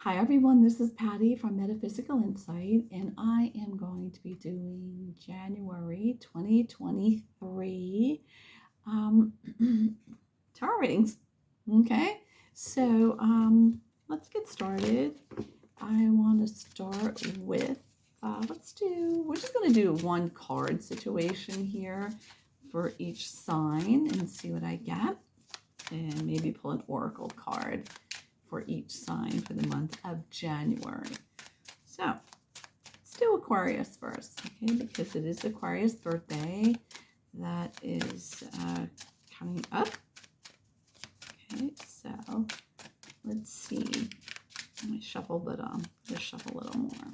Hi everyone, this is Patty from Metaphysical Insight, and I am going to be doing January 2023 um, tarot readings. Okay, so let's get started. I want to start with, we're just going to do one card situation here for each sign and see what I get, and maybe pull an oracle card for each sign for the month of January. So let's do Aquarius first, okay, because it is Aquarius birthday. That is coming up. Okay, so let's see. Let me shuffle, but just shuffle a little more.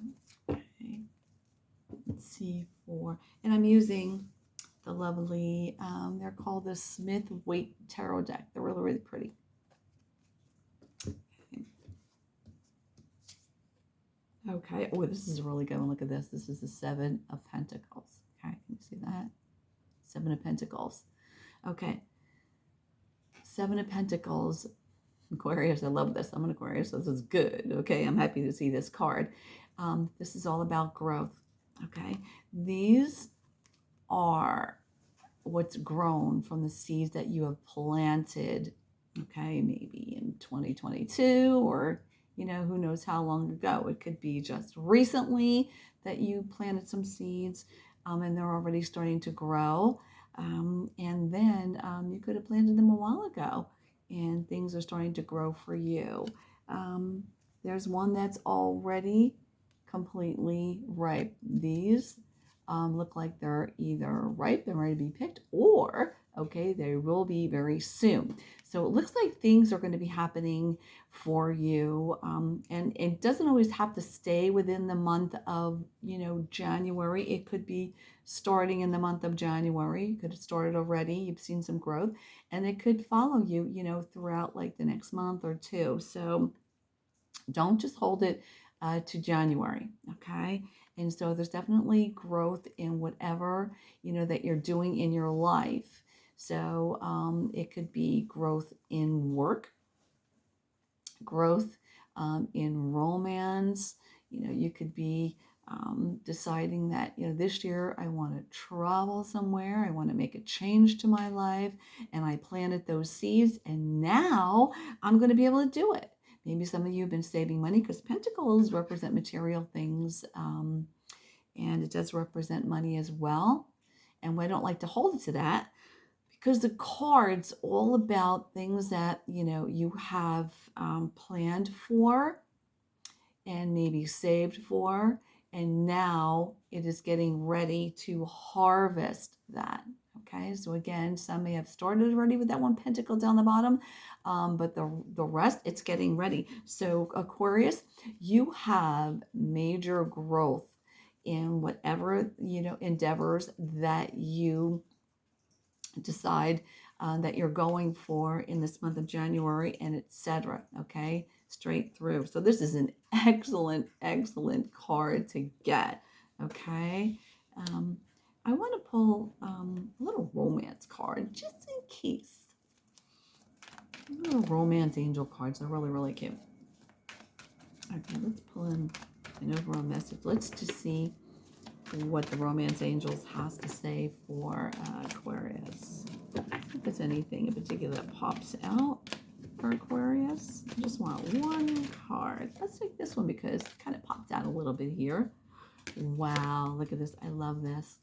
Okay, let's see and I'm using the lovely, they're called the Smith Waite Tarot deck. They're really, really pretty. Okay. Oh, this is a really good one. Look at this. This is the Seven of Pentacles. Okay. Can you see that? Seven of Pentacles. Okay. Seven of Pentacles. Aquarius. I love this. I'm an Aquarius, so this is good. Okay. I'm happy to see this card. This is all about growth. Okay. These are what's grown from the seeds that you have planted. Okay. Maybe in 2022 or who knows how long ago. It could be just recently that you planted some seeds and they're already starting to grow. And then you could have planted them a while ago and things are starting to grow for you. There's one that's already completely ripe. These look like they're either ripe and ready to be picked, or okay, they will be very soon. So it looks like things are going to be happening for you, and it doesn't always have to stay within the month of January. It could be starting in the month of January. You could have started already. You've seen some growth, and it could follow you throughout like the next month or two. So don't just hold it to January, okay? And so there's definitely growth in whatever, that you're doing in your life. So it could be growth in work, growth in romance. You could be deciding that, this year I want to travel somewhere. I want to make a change to my life. And I planted those seeds and now I'm going to be able to do it. Maybe some of you have been saving money because pentacles represent material things, and it does represent money as well. And I don't like to hold it to that because the card's all about things that, you have planned for and maybe saved for, and now it is getting ready to harvest that. Okay, so again, some may have started already with that one pentacle down the bottom, but the rest, it's getting ready. So Aquarius, you have major growth in whatever, endeavors that you decide that you're going for in this month of January, and etc. Okay, straight through. So this is an excellent, excellent card to get. Okay, I want to pull a little romance card just in case. Little romance angel cards are really, really cute. Okay, let's pull in an overall message. Let's just see what the romance angels has to say for Aquarius. If there's anything in particular that pops out for Aquarius. I just want one card. Let's take this one because it kind of pops out a little bit here. Wow, look at this. I love this.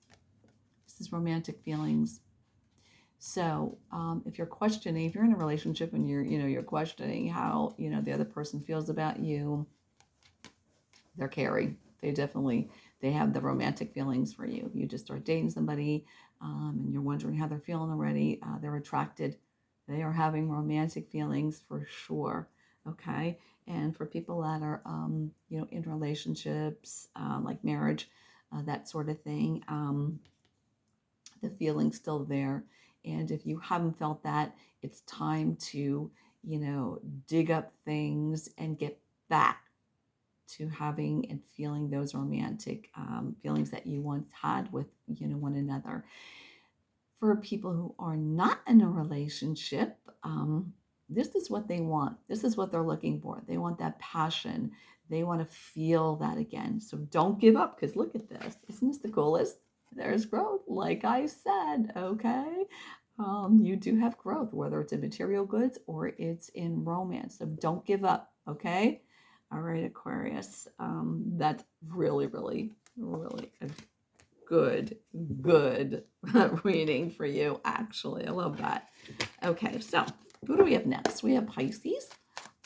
This is romantic feelings. So if you're questioning, if you're in a relationship and you're questioning how, the other person feels about you, they're caring. They have the romantic feelings for you. You just start dating somebody and you're wondering how they're feeling already. They're attracted. They are having romantic feelings for sure. Okay. And for people that are, in relationships, like marriage, that sort of thing, the feeling's still there. And if you haven't felt that, it's time to, dig up things and get back to having and feeling those romantic feelings that you once had with one another. For people who are not in a relationship, This is what they want. This is what they're looking for. They want that passion. They want to feel that again. So don't give up, because look at this. Isn't this the coolest? There's growth, like I said, okay? You do have growth, whether it's in material goods or it's in romance. So don't give up, okay? All right, Aquarius. That's really, really, really a good reading for you, actually. I love that. Okay, so who do we have next? We have Pisces.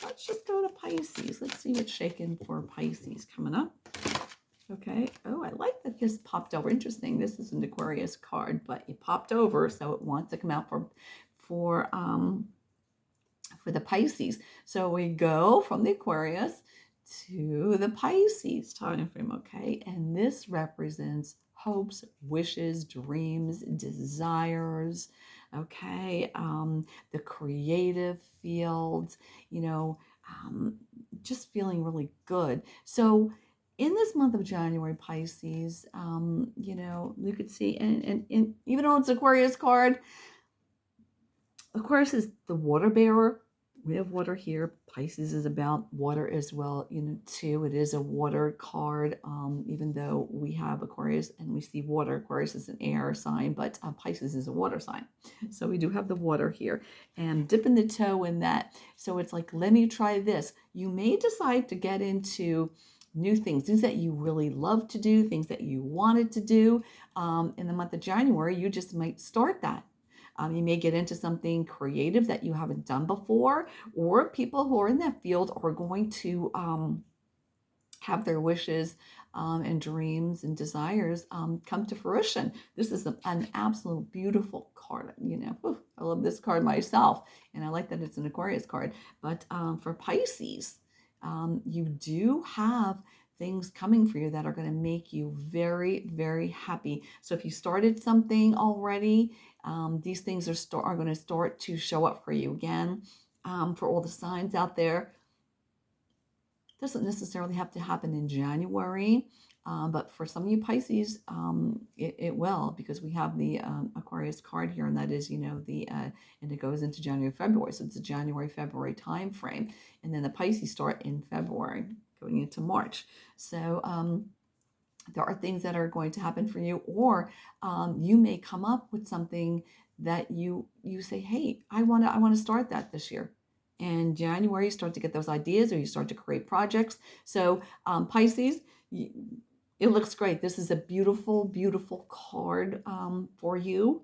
Let's just go to Pisces. Let's see what's shaking for Pisces coming up. Okay. Oh, I like that this popped over. Interesting. This is an Aquarius card, but it popped over, so it wants to come out for the Pisces. So we go from the Aquarius to the Pisces time frame. Okay, and this represents hopes, wishes, dreams, desires. Okay, the creative fields. Just feeling really good. So in this month of January, Pisces, you could see, and even though it's Aquarius card, Aquarius is the water bearer. We have water here. Pisces is about water as well, too. It is a water card, even though we have Aquarius and we see water. Aquarius is an air sign, but Pisces is a water sign. So we do have the water here. And dipping the toe in that. So it's like, let me try this. You may decide to get into new things that you really love to do, things that you wanted to do. In the month of January, you just might start that. You may get into something creative that you haven't done before, or people who are in that field are going to have their wishes and dreams and desires come to fruition. This is an absolute beautiful card. I love this card myself, and I like that it's an Aquarius card. But for Pisces, you do have things coming for you that are going to make you very, very happy. So if you started something already, these things are going to start to show up for you again. For all the signs out there, it doesn't necessarily have to happen in January, but for some of you Pisces, it will, because we have the Aquarius card here, and that is, and it goes into January, February. So it's a January, February time frame, and then the Pisces start in February, going into March. So there are things that are going to happen for you, or you may come up with something that you say, hey, I want to start that this year. And January, you start to get those ideas, or you start to create projects. So Pisces, it looks great. This is a beautiful, beautiful card for you.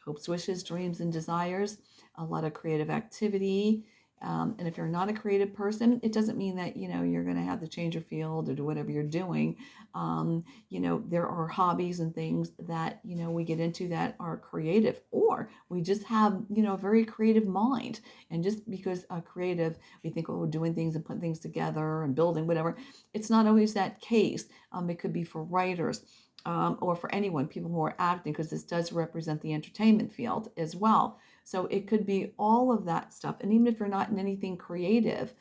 Hopes, wishes, dreams, and desires. A lot of creative activity. And if you're not a creative person, it doesn't mean that, you're going to have to change your field or do whatever you're doing. There are hobbies and things that, we get into that are creative, or we just have, a very creative mind. And just because creative, we think, oh, doing things and putting things together and building, whatever. It's not always that case. It could be for writers. Or for anyone, people who are acting, because this does represent the entertainment field as well. So it could be all of that stuff. And even if you're not in anything creative,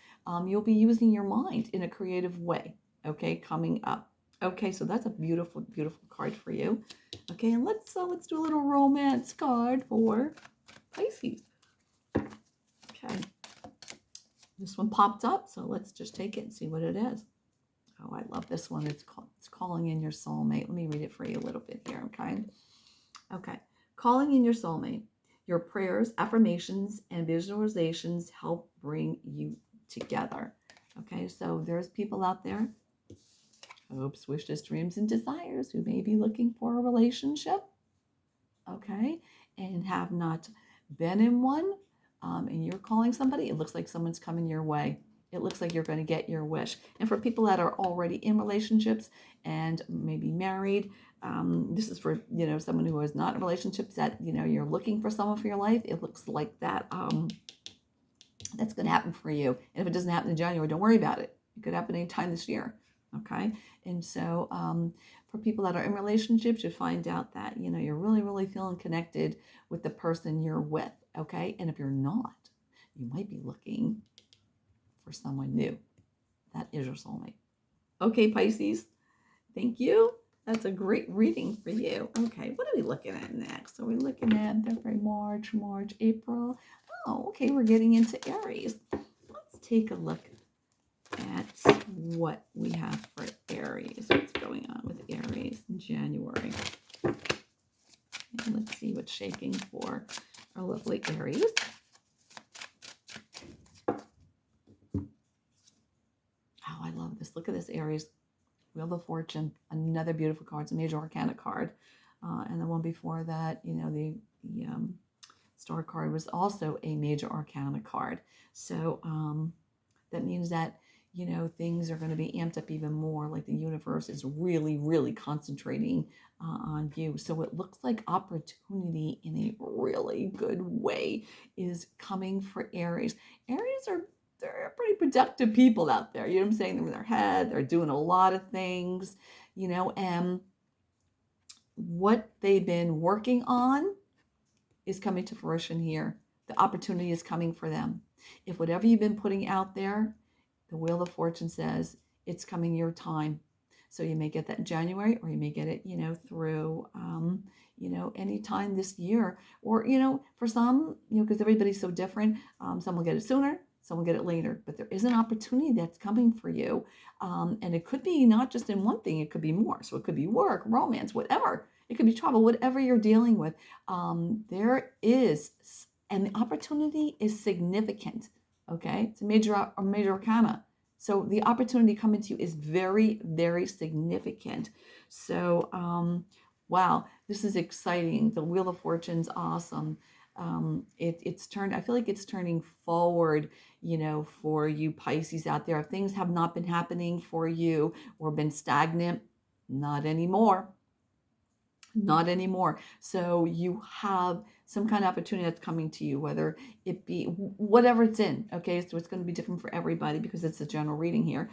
you'll be using your mind in a creative way, okay, coming up. Okay, so that's a beautiful, beautiful card for you. Okay, and let's do a little romance card for Pisces. Okay, this one popped up, so let's just take it and see what it is. Oh, I love this one. It's calling in your soulmate. Let me read it for you a little bit here, okay? Okay, calling in your soulmate. Your prayers, affirmations, and visualizations help bring you together. Okay, so there's people out there, hopes, wishes, dreams, and desires, who may be looking for a relationship, okay, and have not been in one, and you're calling somebody. It looks like someone's coming your way. It looks like you're going to get your wish. And for people that are already in relationships and maybe married, this is for, someone who is not in relationships, that, you're looking for someone for your life. It looks like that that's going to happen for you. And if it doesn't happen in January, don't worry about it. It could happen anytime this year. Okay. And so for people that are in relationships, you find out that, you're really, really feeling connected with the person you're with. Okay. And if you're not, you might be looking for someone new. That is your soulmate. Okay, Pisces. Thank you. That's a great reading for you. Okay, what are we looking at next? So we're looking at February, March, April. Wow. Okay, we're getting into Aries. Let's take a look at what we have for Aries. What's going on with Aries in January? And let's see what's shaking for our lovely Aries. Oh, I love this. Look at this, Aries. Wheel of Fortune, another beautiful card. It's a major arcana card. And the one before that, you know, the Star card was also a major arcana card. So that means that, you know, things are going to be amped up even more. Like the universe is really, really concentrating on you. So it looks like opportunity in a really good way is coming for Aries. Aries they're pretty productive people out there. You know what I'm saying? They're in their head. They're doing a lot of things, you know, and what they've been working on is coming to fruition here. The opportunity is coming for them. If whatever you've been putting out there, the Wheel of Fortune says it's coming your time. So you may get that in January, or you may get it, you know, through, you know, any time this year, or, you know, for some, you know, because everybody's so different, some will get it sooner, some will get it later, but there is an opportunity that's coming for you. And it could be not just in one thing, it could be more. So it could be work, romance, whatever. It could be travel, whatever you're dealing with. There is, and the opportunity is significant. Okay, it's a major arcana. So the opportunity coming to you is very, very significant. So, wow, this is exciting. The Wheel of Fortune's awesome. It's turned, I feel like it's turning forward, you know, for you Pisces out there. If things have not been happening for you or been stagnant, not anymore. Not anymore. So you have some kind of opportunity that's coming to you, whether it be whatever it's in. Okay, so it's going to be different for everybody because it's a general reading here.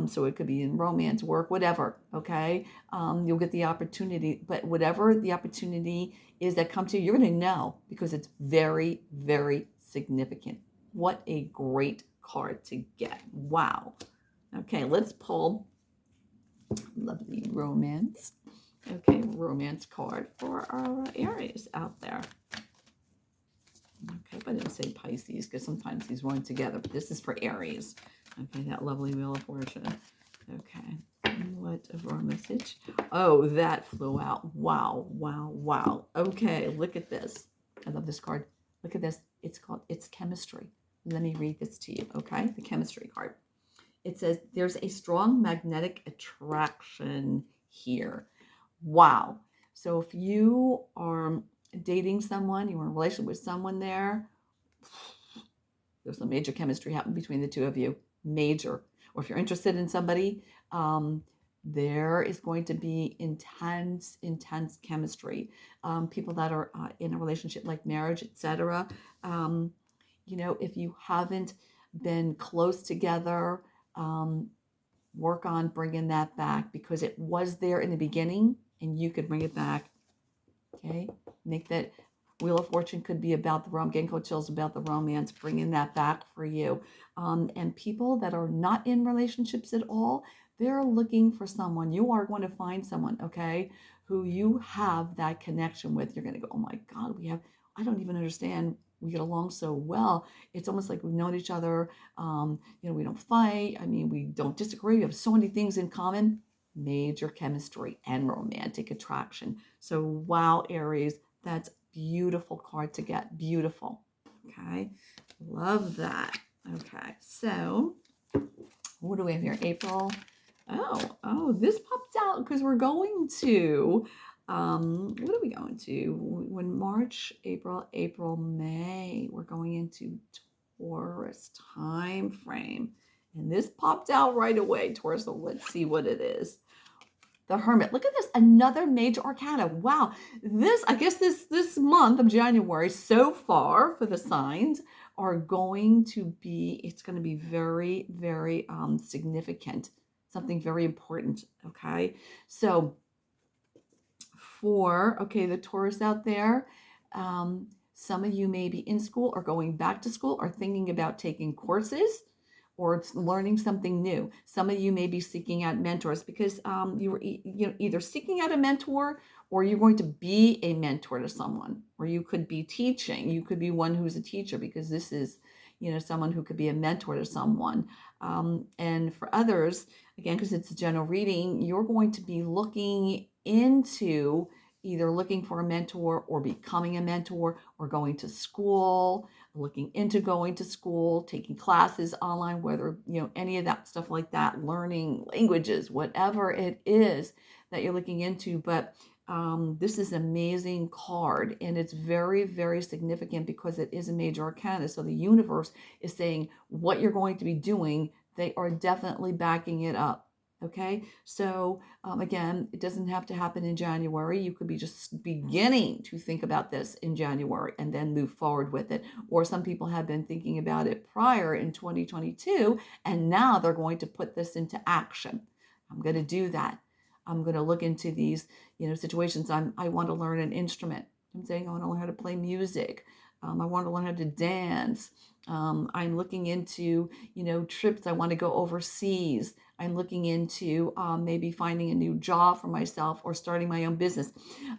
So it could be in romance, work, whatever. Okay, you'll get the opportunity, but whatever the opportunity is that comes to you, you're going to know because it's very, very significant. What a great card to get! Wow. Okay, let's pull lovely romance. Okay, romance card for our Aries out there. Okay, but I didn't say Pisces because sometimes these run together. But this is for Aries. Okay, that lovely Wheel of Fortune. Okay, what of our message? Oh, that flew out. Wow, wow, wow. Okay, look at this. I love this card. Look at this. It's chemistry. Let me read this to you, okay? The chemistry card. It says, there's a strong magnetic attraction here. Wow. So if you are dating someone, you're in a relationship with someone there's a major chemistry happening between the two of you. Major. Or if you're interested in somebody, there is going to be intense chemistry. People that are in a relationship like marriage, etc. You know, if you haven't been close together, work on bringing that back because it was there in the beginning and you could bring it back. Okay, make that Wheel of Fortune could be about the romance, getting cold chills about the romance, bringing that back for you. And people that are not in relationships at all, they're looking for someone. You are going to find someone, okay, who you have that connection with. You're going to go, oh my God, I don't even understand. We get along so well. It's almost like we've known each other. You know, we don't fight. I mean, we don't disagree. We have so many things in common. Major chemistry and romantic attraction. So, wow, Aries, that's beautiful card to get. Beautiful. Okay. Love that. Okay. So, what do we have here? April. Oh, this popped out because we're going to, what are we going to? When March, April, May, we're going into Taurus time frame. And this popped out right away, Taurus. So let's see what it is. The Hermit. Look at this. Another major arcana. Wow. I guess this month of January so far for the signs are going to be, it's going to be very, very significant. Something very important. Okay. So the Taurus out there, some of you may be in school or going back to school or thinking about taking courses, or it's learning something new. Some of you may be seeking out mentors because you were either seeking out a mentor, or you're going to be a mentor to someone, or you could be teaching. You could be one who's a teacher, because this is, someone who could be a mentor to someone. And for others, again, because it's a general reading, you're going to be looking into either looking for a mentor or becoming a mentor, or going to school, looking into going to school, taking classes online, whether, any of that stuff like that, learning languages, whatever it is that you're looking into. But this is an amazing card, and it's very, very significant because it is a major arcana. So the universe is saying what you're going to be doing, they are definitely backing it up. Okay, so again, it doesn't have to happen in January. You could be just beginning to think about this in January and then move forward with it. Or some people have been thinking about it prior in 2022, and now they're going to put this into action. I'm going to do that. I'm going to look into these, situations. I want to learn an instrument. I'm saying I want to learn how to play music. I want to learn how to dance. I'm looking into, trips. I want to go overseas. I'm looking into maybe finding a new job for myself or starting my own business.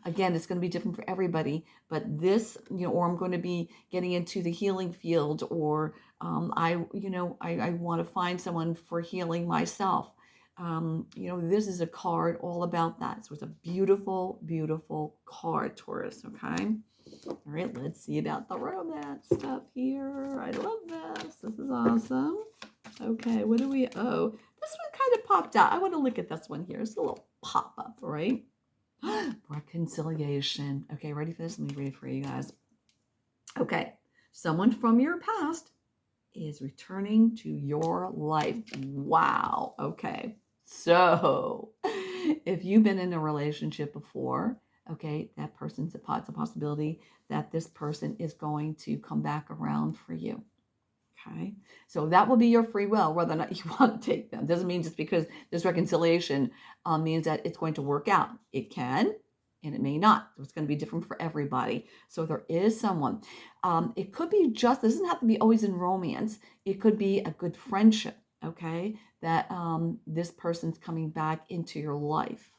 Again, it's going to be different for everybody, but this, or I'm going to be getting into the healing field, or I want to find someone for healing myself. This is a card all about that. So it's a beautiful, beautiful card, Taurus. Okay. All right, let's see about the romance stuff here. I love this. This is awesome. Okay, what do we owe? This one kind of popped out. I want to look at this one here. It's a little pop-up, right? Reconciliation. Okay, ready for this? Let me read it for you guys. Okay, someone from your past is returning to your life. Wow. Okay, so if you've been in a relationship before, okay, that person's it's a possibility that this person is going to come back around for you. Okay, so that will be your free will, whether or not you want to take them. Doesn't mean just because this reconciliation means that it's going to work out. It can, and it may not. It's going to be different for everybody. So there is someone. It could be this doesn't have to be always in romance. It could be a good friendship, okay, that this person's coming back into your life.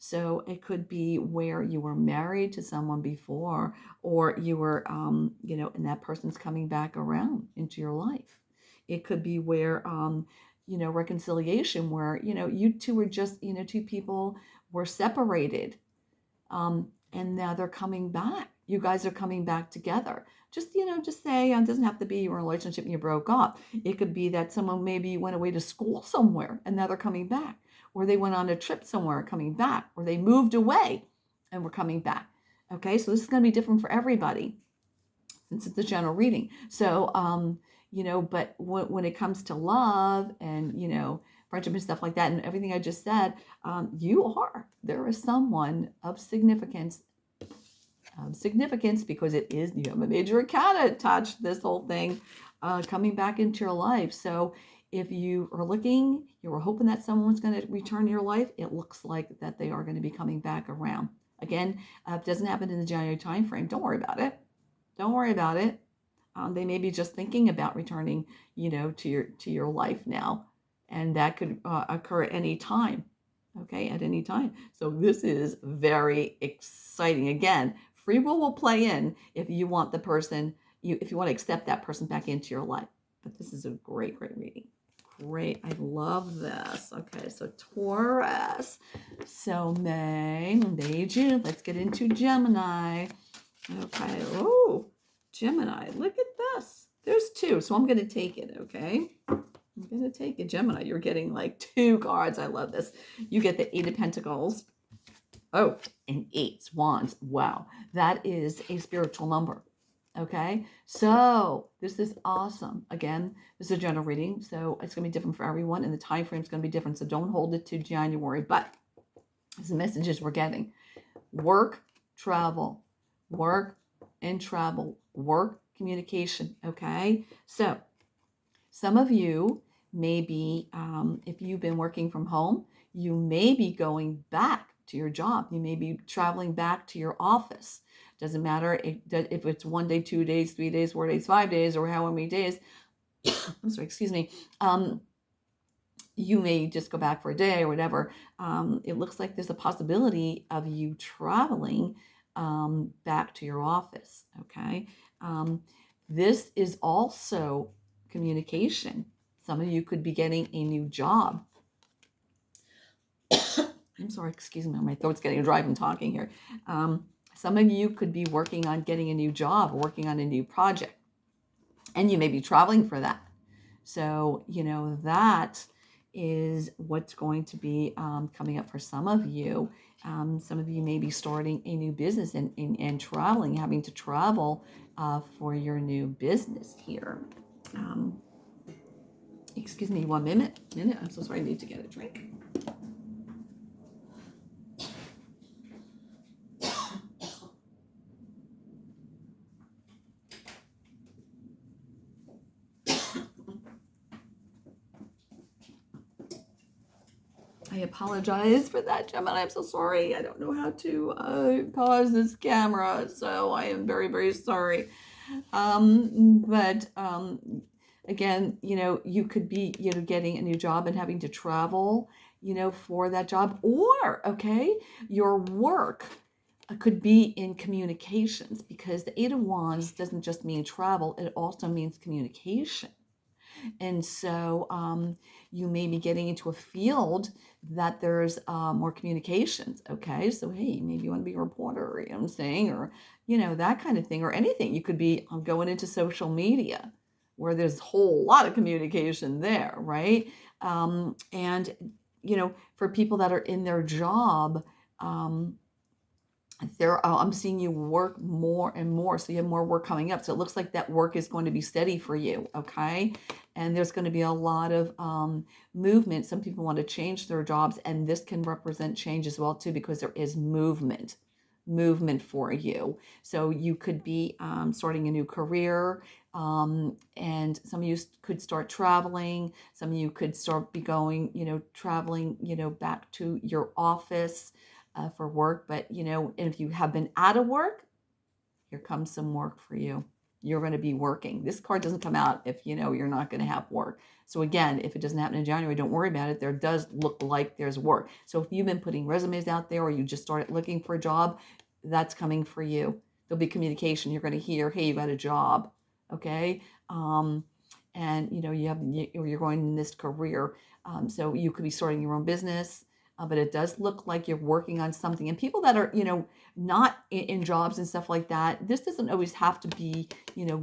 So it could be where you were married to someone before, or you were, and that person's coming back around into your life. It could be where, reconciliation, where, you two were just, two people were separated, and now they're coming back. You guys are coming back together. Just say, it doesn't have to be you were in a relationship and you broke up. It could be that someone maybe went away to school somewhere and now they're coming back. Or they went on a trip somewhere, coming back, or they moved away and were coming back. Okay, so this is going to be different for everybody since it's a general reading. So, but when it comes to love and, friendship and stuff like that, and everything I just said, there is someone of significance, because it is, you have a major arcana attached to this whole thing, coming back into your life. So if you are looking, you were hoping that someone's going to return to your life, it looks like that they are going to be coming back around. Again, if it doesn't happen in the January time frame, don't worry about it. Don't worry about it. They may be just thinking about returning, to your life now, and that could occur at any time. Okay, at any time. So this is very exciting. Again, free will play in if you want the person, if you want to accept that person back into your life. But this is a great, great reading. Great. I love this. Okay, so Taurus. So May, June. Let's get into Gemini. Okay. Oh, Gemini. Look at this. There's two. So I'm going to take it, okay? I'm going to take it. Gemini, you're getting like two cards. I love this. You get the Eight of Pentacles. Oh, and Eight Wands. Wow. That is a spiritual number. Okay, so this is awesome. Again, this is a general reading, so it's going to be different for everyone, and the time frame is going to be different, so don't hold it to January. But these are the messages we're getting. Work, travel, work and travel, work, communication, okay? So some of you may be, if you've been working from home, you may be going back to your job. You may be traveling back to your office. Doesn't matter if it's 1 day, 2 days, 3 days, 4 days, 5 days, or however many days. I'm sorry, excuse me. You may just go back for a day or whatever. It looks like there's a possibility of you traveling back to your office. Okay. This is also communication. Some of you could be getting a new job. I'm sorry, excuse me, my throat's getting dry from talking here. Some of you could be working on getting a new job, or working on a new project, and you may be traveling for that. So, that is what's going to be coming up for some of you. Some of you may be starting a new business and traveling, having to travel for your new business here. Excuse me 1 minute. I'm so sorry, I need to get a drink. I apologize for that, Gemini. I'm so sorry. I don't know how to pause this camera, so I am very, very sorry. But again, you could be, getting a new job and having to travel, for that job, or, okay, your work could be in communications, because the Eight of Wands doesn't just mean travel, it also means communication. And so you may be getting into a field that there's more communications. Okay. So, hey, maybe you want to be a reporter, you know what I'm saying? Or, that kind of thing, or anything. You could be going into social media where there's a whole lot of communication there, right? And, for people that are in their job, I'm seeing you work more and more. So you have more work coming up. So it looks like that work is going to be steady for you. Okay. And there's going to be a lot of movement. Some people want to change their jobs, and this can represent change as well too, because there is movement for you. So you could be starting a new career, and some of you could start traveling. Some of you could start be going, traveling, back to your office for work. But, and if you have been out of work, here comes some work for you. You're going to be working. This card doesn't come out if you're not going to have work. So again, if it doesn't happen in January, don't worry about it. There does look like there's work. So if you've been putting resumes out there, or you just started looking for a job, that's coming for you. There'll be communication. You're going to hear, hey, you got a job. Okay. And you're going in this career. So you could be starting your own business. But it does look like you're working on something. And people that are, not in jobs and stuff like that, this doesn't always have to be,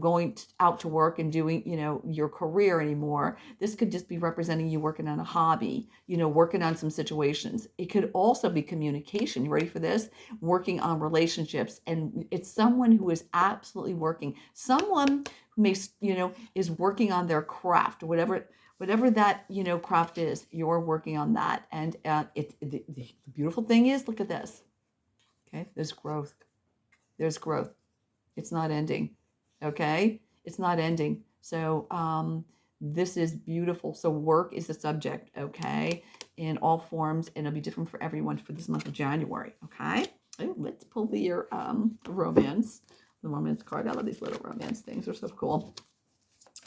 going out to work and doing, your career anymore. This could just be representing you working on a hobby, working on some situations. It could also be communication. You ready for this? Working on relationships. And it's someone who is absolutely working. Someone who may, is working on their craft, whatever that craft is, you're working on that. And the beautiful thing is, look at this. Okay, there's growth. It's not ending. Okay, it's not ending. So this is beautiful. So work is the subject. Okay, in all forms, and it'll be different for everyone for this month of January. Okay, let's pull the romance card. I love these little romance things. They're so cool.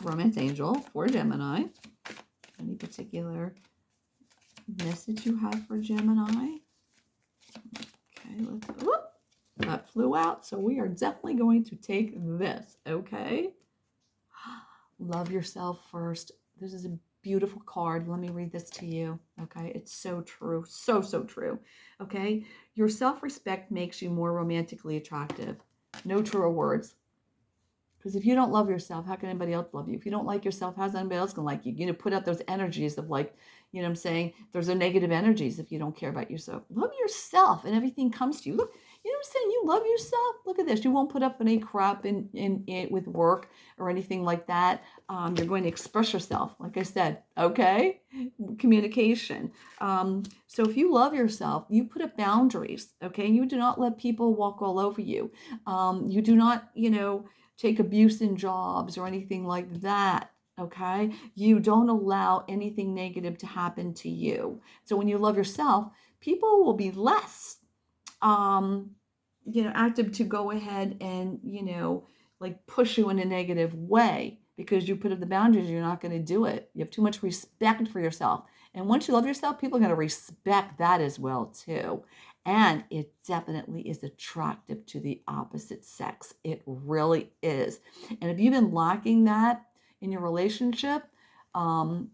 Romance angel for Gemini. Any particular message you have for Gemini? Okay, that flew out, so we are definitely going to take this. Okay, love yourself first. This is a beautiful card. Let me read this to you. Okay, it's so true, so true. Okay, your self-respect makes you more romantically attractive. No truer words. Because if you don't love yourself, how can anybody else love you? If you don't like yourself, how's anybody else going to like you? Put out those energies of like, what I'm saying? Those are negative energies if you don't care about yourself. Love yourself and everything comes to you. Look, what I'm saying? You love yourself. Look at this. You won't put up any crap in with work or anything like that. You're going to express yourself, like I said, okay? Communication. So if you love yourself, you put up boundaries, okay? You do not let people walk all over you. You do not, take abuse in jobs or anything like that. Okay. You don't allow anything negative to happen to you. So when you love yourself, people will be less, active to go ahead and, like push you in a negative way. because you put up the boundaries. You're not going to do it. You have too much respect for yourself. And once you love yourself, people are going to respect that as well too. And it definitely is attractive to the opposite sex. It really is. And if you've been lacking that in your relationship, there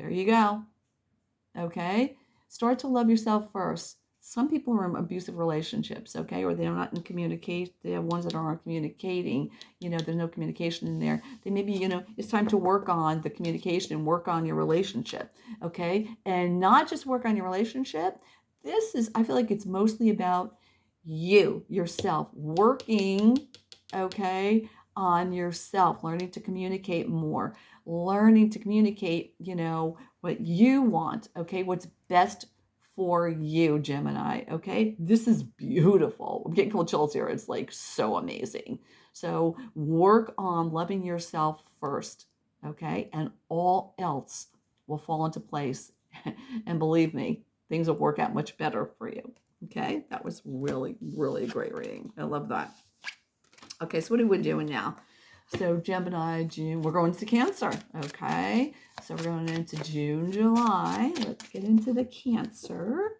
you go. Okay? Start to love yourself first. Some people are in abusive relationships, okay, or they're not in communication. They have ones that aren't communicating. There's no communication in there. They maybe, it's time to work on the communication and work on your relationship, okay, and not just work on your relationship. I feel like it's mostly about yourself, working, okay, on yourself, learning to communicate more, learning to communicate, what you want, okay, what's best for you, Gemini, okay? This is beautiful. I'm getting cold chills here. It's like so amazing. So work on loving yourself first, okay? And all else will fall into place. And believe me, things will work out much better for you, okay? That was really, really a great reading. I love that. Okay, so what are we doing now? So Gemini, June, we're going to Cancer, okay? So we're going into June, July. Let's get into the Cancer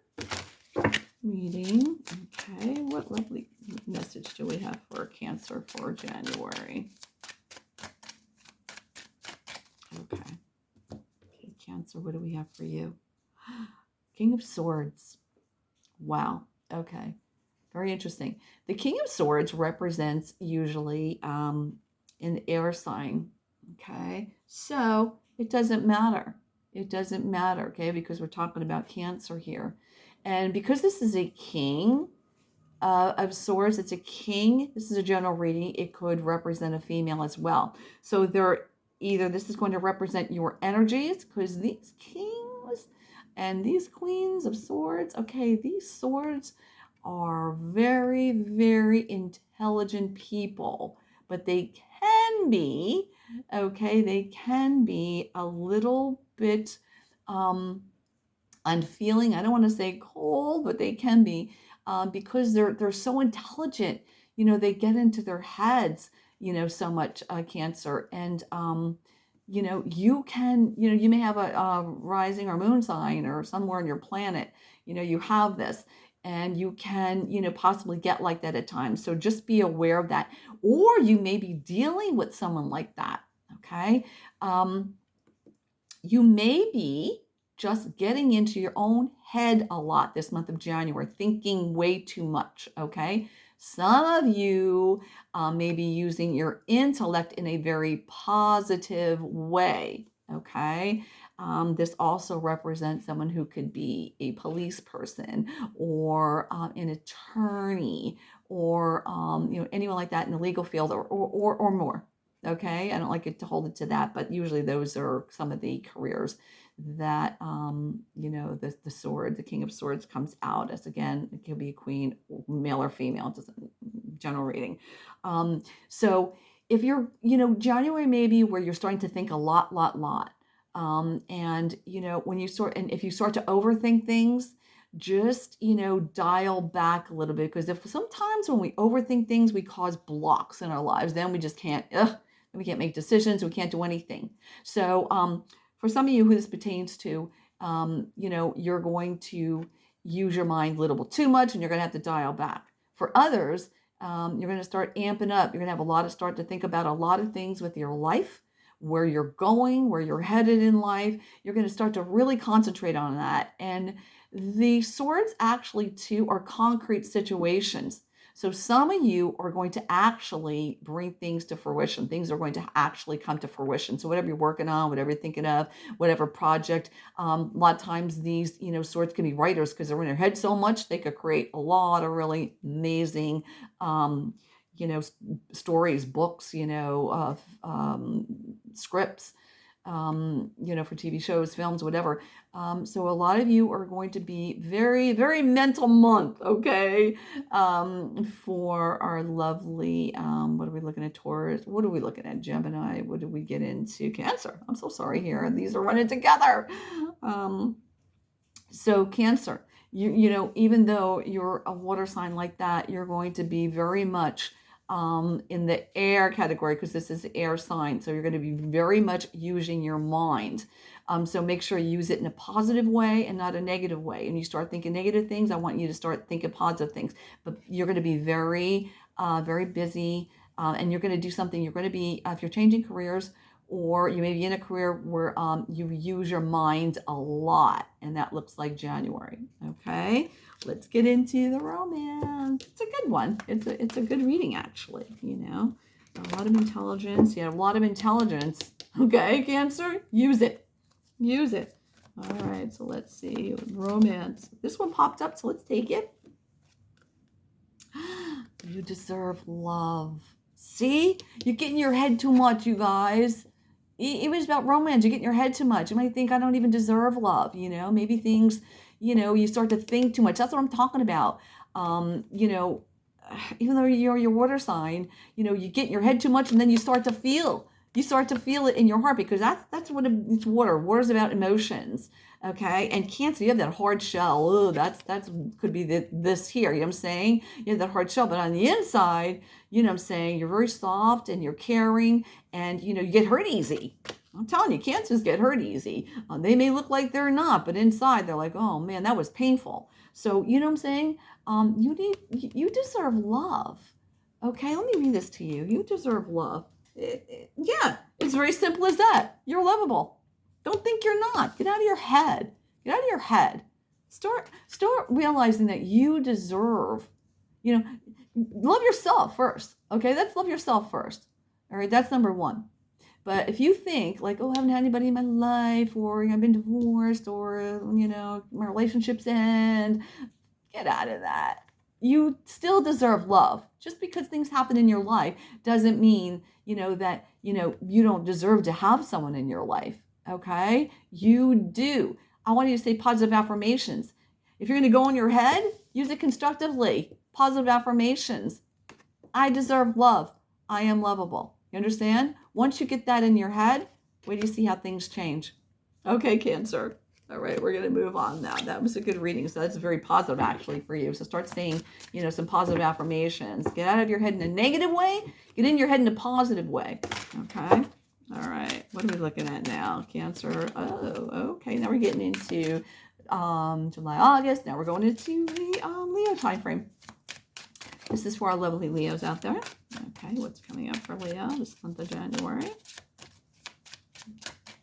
reading. Okay, what lovely message do we have for Cancer for January? Okay, Cancer, what do we have for you? King of Swords. Wow, okay. Very interesting. The King of Swords represents usually an air sign, okay? So it doesn't matter. It doesn't matter, okay? Because we're talking about Cancer here. And because this is a King of Swords, it's a king. This is a general reading. It could represent a female as well. So this is going to represent your energies, because these kings and these queens of swords, okay, these swords are very, very intelligent people, but they can be, okay, they can be a little bit unfeeling. I don't want to say cold, but they can be because they're so intelligent. They get into their heads, so much, Cancer. And you may have a rising or moon sign or somewhere on your planet, you have this, and you can, possibly get like that at times. So just be aware of that. Or you may be dealing with someone like that, okay? You may be just getting into your own head a lot this month of January, thinking way too much, okay? Some of you may be using your intellect in a very positive way, okay? This also represents someone who could be a police person or an attorney or anyone like that in the legal field or more. Okay, I don't like it to hold it to that, but usually those are some of the careers that the sword, the King of Swords, comes out as. Again, it could be a queen, male or female, just general reading. So if you're, January may be where you're starting to think a lot. And when you if you start to overthink things, just dial back a little bit, because if sometimes when we overthink things, we cause blocks in our lives, then we just can't. We can't make decisions. We can't do anything. So for some of you who this pertains to, you're going to use your mind a little bit too much, and you're going to have to dial back. For others, you're going to start amping up. You're going to have start to think about a lot of things with your life, where you're going, where you're headed in life. You're going to start to really concentrate on that. And the swords actually too are concrete situations. So some of you are going to actually bring things to fruition. Things are going to actually come to fruition. So whatever you're working on, whatever you're thinking of, whatever project, a lot of times these, swords can be writers, because they're in their head so much, they could create a lot of really amazing, stories, books, scripts, for TV shows, films, whatever. So a lot of you are going to be very, very mental month, okay? For our lovely, what are we looking at, Taurus? What are we looking at, Gemini? What did we get into? Cancer. I'm so sorry here. These are running together. So Cancer, even though you're a water sign like that, you're going to be very much in the air category, because this is air sign. So you're going to be very much using your mind. So make sure you use it in a positive way and not a negative way. And you start thinking negative things, I want you to start thinking positive things. But you're going to be very, very busy, and you're going to do something. You're going to be, if you're changing careers, or you may be in a career where you use your mind a lot, and that looks like January. Okay, let's get into the romance. It's a good one. It's a good reading, actually. You know, a lot of intelligence. Yeah, a lot of intelligence. Okay, Cancer, use it. Use it. All right, so let's see. Romance. This one popped up, so let's take it. You deserve love. See? You're getting your head too much, you guys. Even about romance, you get in your head too much. You might think, I don't even deserve love. You know, maybe things, you know, you start to think too much. That's what I'm talking about. You know, even though you're your water sign, you know, you get in your head too much, and then you start to feel. You start to feel it in your heart, because that's what it's water. Water's about emotions. Okay, and Cancer, you have that hard shell. Oh, that's could be this here. You know what I'm saying? You have that hard shell, but on the inside, you know what I'm saying, you're very soft and you're caring, and you know you get hurt easy. I'm telling you, Cancers get hurt easy. They may look like they're not, but inside they're like, oh man, that was painful. So you know what I'm saying? You deserve love. Okay, let me read this to you. You deserve love. Yeah, it's very simple as that. You're lovable. Don't think you're not. Get out of your head. Get out of your head. Start realizing that you deserve, you know, love yourself first. Okay, let's love yourself first. All right, that's number one. But if you think like, oh, I haven't had anybody in my life, or I've been divorced, or you know, my relationships end, get out of that. You still deserve love. Just because things happen in your life doesn't mean, you know, that, you know, you don't deserve to have someone in your life. Okay, you do. I want you to say positive affirmations. If you're going to go in your head, use it constructively. Positive affirmations. I deserve love. I am lovable. You understand? Once you get that in your head, wait till you see how things change. Okay, Cancer. All right, we're going to move on now. That was a good reading. So that's very positive, actually, for you. So start saying, you know, some positive affirmations. Get out of your head in a negative way. Get in your head in a positive way. Okay. All right, what are we looking at now? Cancer. Oh, okay. Now we're getting into July, August. Now we're going into the Leo time frame. This is for our lovely Leos out there. Okay, what's coming up for Leo this month of January?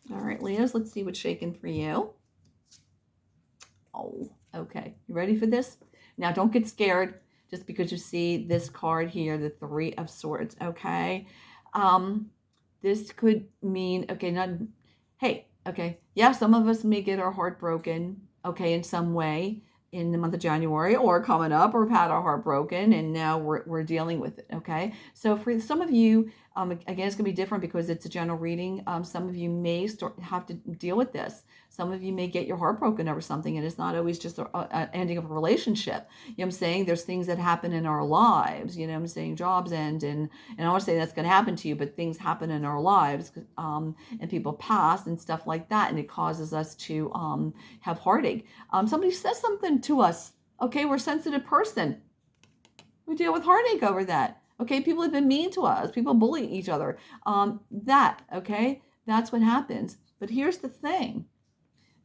All right, Leos, let's see what's shaking for you. Oh, okay. You ready for this? Now, don't get scared just because you see this card here, the Three of Swords, okay? This could mean, okay, not, hey, okay, yeah, some of us may get our heart broken, okay, in some way in the month of January, or coming up, or have had our heart broken, and now we're dealing with it, okay? So for some of you, again, it's going to be different because it's a general reading. Some of you may have to deal with this. Some of you may get your heart broken over something, and it's not always just an ending of a relationship. You know what I'm saying? There's things that happen in our lives, you know what I'm saying? Jobs end, and I want to say that's going to happen to you, but things happen in our lives, and people pass and stuff like that, and it causes us to have heartache. Somebody says something to us, okay? We're a sensitive person. We deal with heartache over that. Okay, people have been mean to us. People bully each other. Okay, that's what happens. But here's the thing.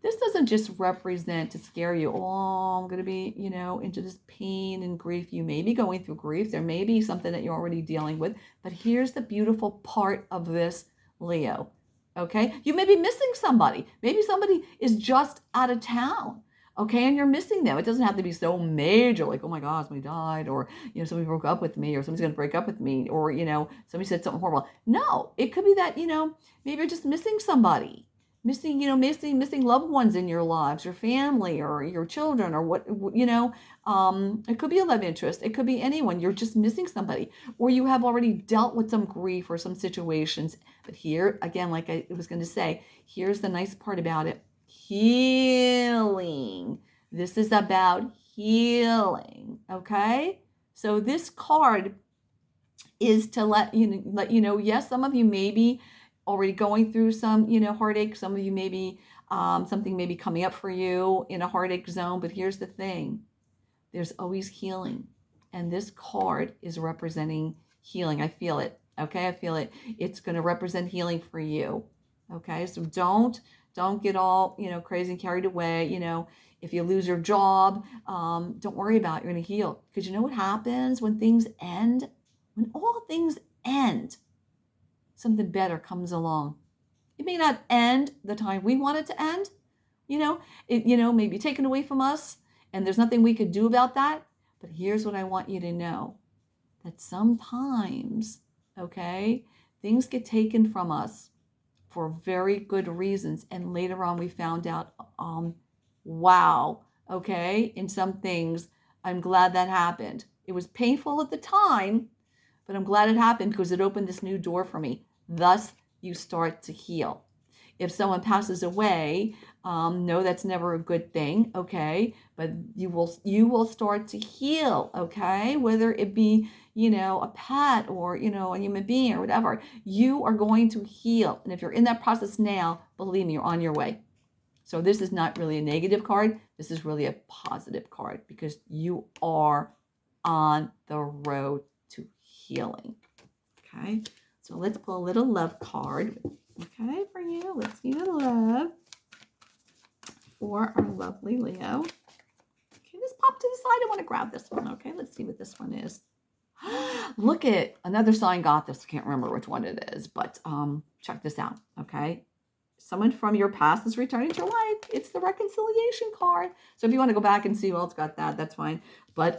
This doesn't just represent to scare you. Oh, I'm going to be, you know, into this pain and grief. You may be going through grief. There may be something that you're already dealing with. But here's the beautiful part of this, Leo. Okay, you may be missing somebody. Maybe somebody is just out of town. Okay, and you're missing them. It doesn't have to be so major, like, oh my God, somebody died, or, you know, somebody broke up with me, or somebody's going to break up with me, or, you know, somebody said something horrible. No, it could be that, you know, maybe you're just missing somebody, missing, you know, missing loved ones in your lives, your family, or your children, or what, you know, it could be a love interest. It could be anyone. You're just missing somebody, or you have already dealt with some grief or some situations. But here, again, like I was going to say, here's the nice part about it. Healing. This is about healing. Okay, so this card is to let you know. Yes, some of you may be already going through some, you know, heartache. Some of you may be something may be coming up for you in a heartache zone. But here's the thing: there's always healing, and this card is representing healing. I feel it. Okay, I feel it. It's going to represent healing for you. Okay, so don't get all, crazy and carried away. If you lose your job, don't worry about it. You're going to heal. Because you know what happens when things end? When all things end, something better comes along. It may not end the time we want it to end. It may be taken away from us, and there's nothing we could do about that. But here's what I want you to know. That sometimes, okay, things get taken from us for very good reasons. And later on we found out, wow, okay, in some things, I'm glad that happened. It was painful at the time, but I'm glad it happened because it opened this new door for me. Thus, you start to heal. If someone passes away, no, that's never a good thing, okay? But you will start to heal, okay? Whether it be, a pet or, a human being or whatever, you are going to heal. And if you're in that process now, believe me, you're on your way. So this is not really a negative card. This is really a positive card because you are on the road to healing, okay? So let's pull a little love card. Okay, for you. Let's see the love for our lovely Leo. Okay, just pop to the side. I want to grab this one. Okay, let's see what this one is. Look at another sign got this. I can't remember which one it is, but check this out. Okay, someone from your past is returning to your life. It's the reconciliation card. So if you want to go back and see who else got that, that's fine. But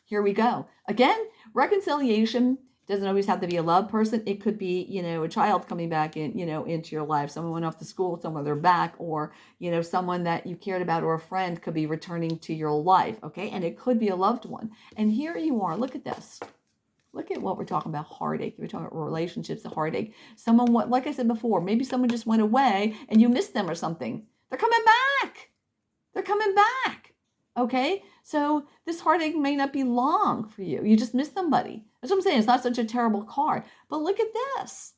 here we go. Again, reconciliation doesn't always have to be a love person. It could be, a child coming back in, into your life. Someone went off to school, someone they're back, or, someone that you cared about or a friend could be returning to your life. Okay. And it could be a loved one. And here you are. Look at this. Look at what we're talking about. Heartache. We're talking about relationships, the heartache. Someone, like I said before, maybe someone just went away and you missed them or something. They're coming back. They're coming back. Okay, so this heartache may not be long for you. You just missed somebody. That's what I'm saying. It's not such a terrible card. But look at this.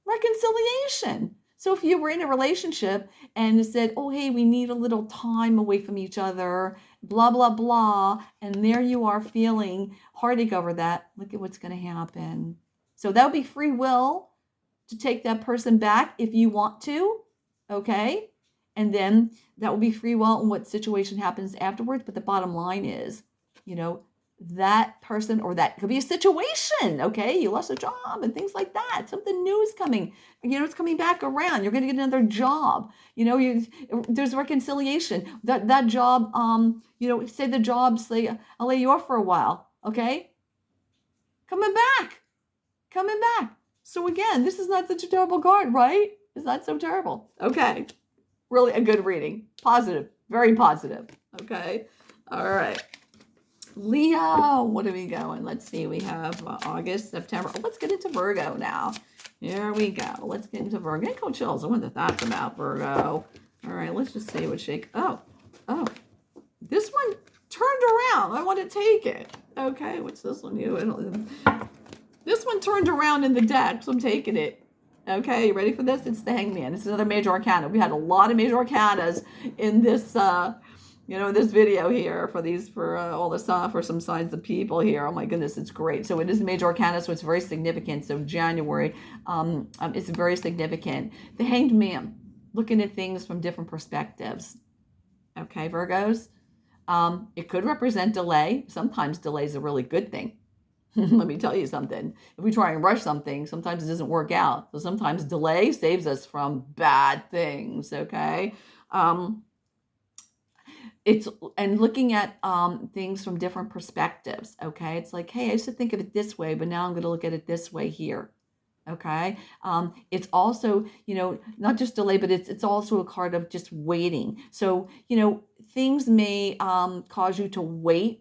Reconciliation. So if you were in a relationship and it said, oh, hey, we need a little time away from each other, blah, blah, blah, and there you are feeling heartache over that, look at what's going to happen. So that would be free will to take that person back if you want to, okay? And then that will be free will in what situation happens afterwards. But the bottom line is, that person, or that could be a situation, okay? You lost a job and things like that. Something new is coming. It's coming back around. You're going to get another job. There's reconciliation. That job, say the job, say, I'll lay you off for a while, okay? Coming back. So again, this is not such a terrible card, right? It's not so terrible. Okay. Really a good reading. Positive. Very positive. Okay. All right. Leo, what are we going? Let's see. We have August, September. Oh, let's get into Virgo now. Here we go. Let's get into Virgo. Go chills. I wonder what that's about, Virgo. All right. Let's just see what shake. Oh. This one turned around. I want to take it. Okay. What's this one? This one turned around in the deck, so I'm taking it. Okay, you ready for this? It's the Hangman. This is another major arcana. We had a lot of major arcanas in this, this video here for some signs of people here. Oh my goodness, it's great. So it is major arcana, so it's very significant. So January, it's very significant. The Hanged Man, looking at things from different perspectives. Okay, Virgos. It could represent delay. Sometimes delay is a really good thing. Let me tell you something. If we try and rush something, sometimes it doesn't work out. So sometimes delay saves us from bad things, okay? It's looking at things from different perspectives, okay? It's like, hey, I used to think of it this way, but now I'm going to look at it this way here, okay? It's also, not just delay, but it's also a card of just waiting. So, things may cause you to wait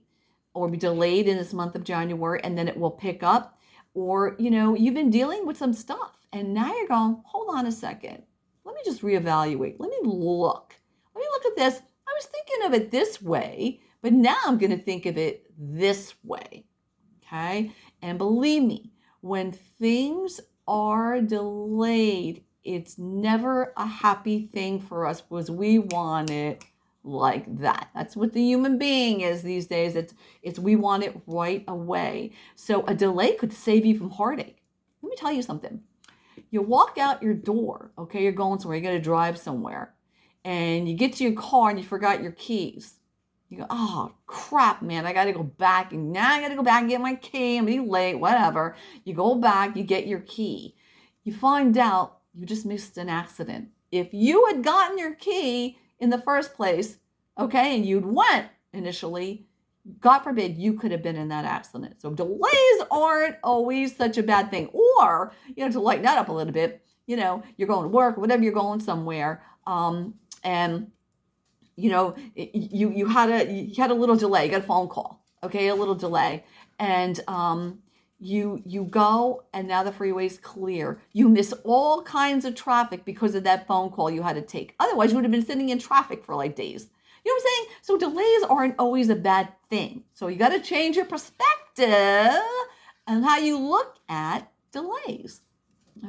or be delayed in this month of January, and then it will pick up. Or, you've been dealing with some stuff, and now you're going, hold on a second. Let me just reevaluate. Let me look at this. I was thinking of it this way, but now I'm going to think of it this way, okay? And believe me, when things are delayed, it's never a happy thing for us because we want it like that. That's what the human being is these days. It's we want it right away. So a delay could save you from heartache. Let me tell you something. You walk out your door, okay, you're going somewhere, you got to drive somewhere, and you get to your car and you forgot your keys. You go, oh, crap, man, I got to go back, and now I got to go back and get my key. I'm being late, whatever. You go back, you get your key. You find out you just missed an accident. If you had gotten your key in the first place, okay, and you'd went initially, God forbid you could have been in that accident. So delays aren't always such a bad thing. Or, to lighten that up a little bit, you're going to work or whatever, you're going somewhere, and you had a little delay, you got a phone call, okay, a little delay, and you go, and now the freeway's clear. You miss all kinds of traffic because of that phone call you had to take. Otherwise, you would have been sitting in traffic for like days. You know what I'm saying? So delays aren't always a bad thing. So you got to change your perspective and how you look at delays.